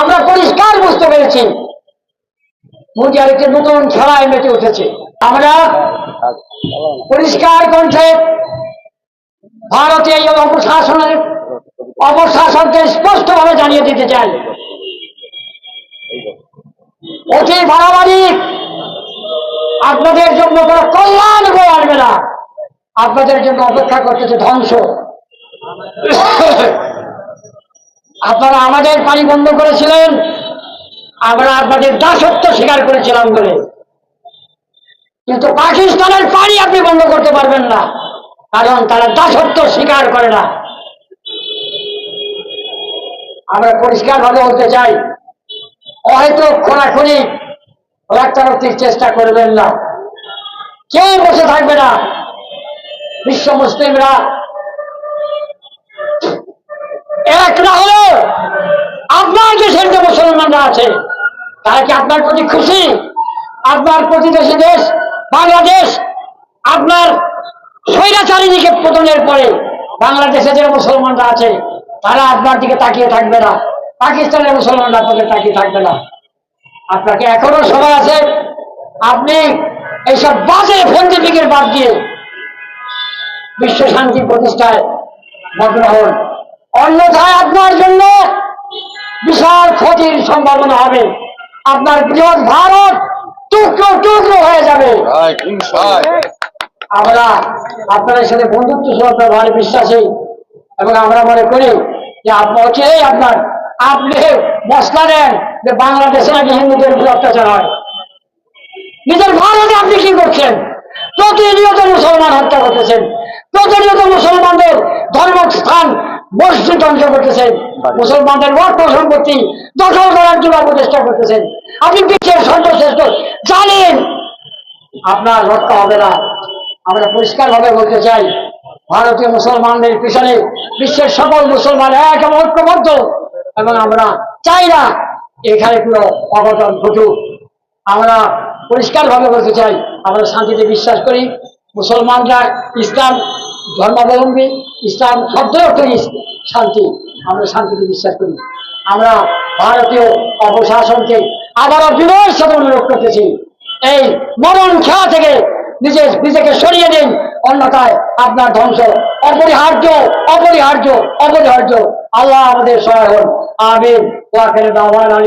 আমরা পরিষ্কার বুঝতে পেরেছি মোদি আরেকটি নতুন খেলায় মেতে উঠেছে। আমরা পরিষ্কার কণ্ঠে ভারতীয় অপশাসনকে স্পষ্টভাবে জানিয়ে দিতে চাই, অতি বাড়াবাড়ি আপনাদের জন্য কোনো কল্যাণ বয়ে আনবে না, আপনাদের জন্য অপেক্ষা করতেছে ধ্বংস। আপনারা আমাদের পানি বন্ধ করেছিলেন, আমরা আপনাদের দাসত্ব স্বীকার করেছিলাম বলে, কিন্তু পাকিস্তানের পানি আপনি বন্ধ করতে পারবেন না, কারণ তারা দাসত্ব স্বীকার করে না। আমরা পরিষ্কার ভাবে বলতে চাই, হয়তো খোনাখুনি রক্তারক্তির চেষ্টা করবেন না, কেউ বসে থাকবে না। বিশ্ব মুসলিমরা এক না হলেও আপনার দেশের যে মুসলমানরা আছে তারা কি আপনার প্রতি খুশি? আপনার প্রতিবেশী দেশ বাংলাদেশ আপনার স্বৈরাচারীদিকে পতনের পরে বাংলাদেশে যে মুসলমানরা আছে তারা আপনার দিকে তাকিয়ে থাকবে না, পাকিস্তানের মুসলমানরা আপনাকে তাকিয়ে থাকবে না। আপনাকে এখনো সময় আছে, আপনি এইসব বাজে ফন্দি ফিকির বাদ দিয়ে বিশ্ব শান্তি প্রতিষ্ঠায় মগ্ন হন, অন্যথায় আপনার জন্য বিশাল ক্ষতির সম্ভাবনা হবে। আপনার বৃহৎ ভারত টুকরো টুকরো হয়ে যাবে। আমরা আপনাদের সাথে বন্ধুত্ব সহ ব্যবহারে বিশ্বাসী এবং আমরা মনে করি যে আপনি মশলা নেন যে বাংলাদেশে নাকি হিন্দুদের উপর অত্যাচার হয়। নিজের ভারতে আপনি কি করছেন? প্রতিনিয়ত মুসলমান হত্যা করতেছেন, প্রতিনিয়ত মুসলমানদের ধর্মস্থান মসজিদ ধ্বংস করতেছেন, মুসলমানদের অর্থ সম্পত্তি দখল করার জন্য প্রচেষ্টা করতেছেন। আপনি বিশ্বের সর্বশ্রেষ্ঠ জানেন, আপনার রক্ষা হবে না। আমরা পরিষ্কারভাবে বলতে চাই, ভারতীয় মুসলমানদের পিছনে বিশ্বের সকল মুসলমান এক এবং ঐক্যবদ্ধ, এবং আমরা চাই না এখানে কোনো অঘটন ঘটুক। আমরা পরিষ্কারভাবে বলতে চাই, আমরা শান্তিতে বিশ্বাস করি। মুসলমানরা ইসলাম ধর্মাবলম্বী, ইসলাম শব্দের অর্থ শান্তি, আমরা শান্তিতে বিশ্বাস করি। আমরা ভারতীয় অপশাসনকে আবারও বিনয়ের সাথে অনুরোধ করতেছি, এই মরণ খেলা থেকে নিজেকে সরিয়ে দিন, অন্যথায় আপনার ধ্বংস অপরিহার্য অপরিহার্য অপরিহার্য। আল্লাহ আমাদের সহায় হন। আমিন। ওয়া আখিরু দাওয়ানা।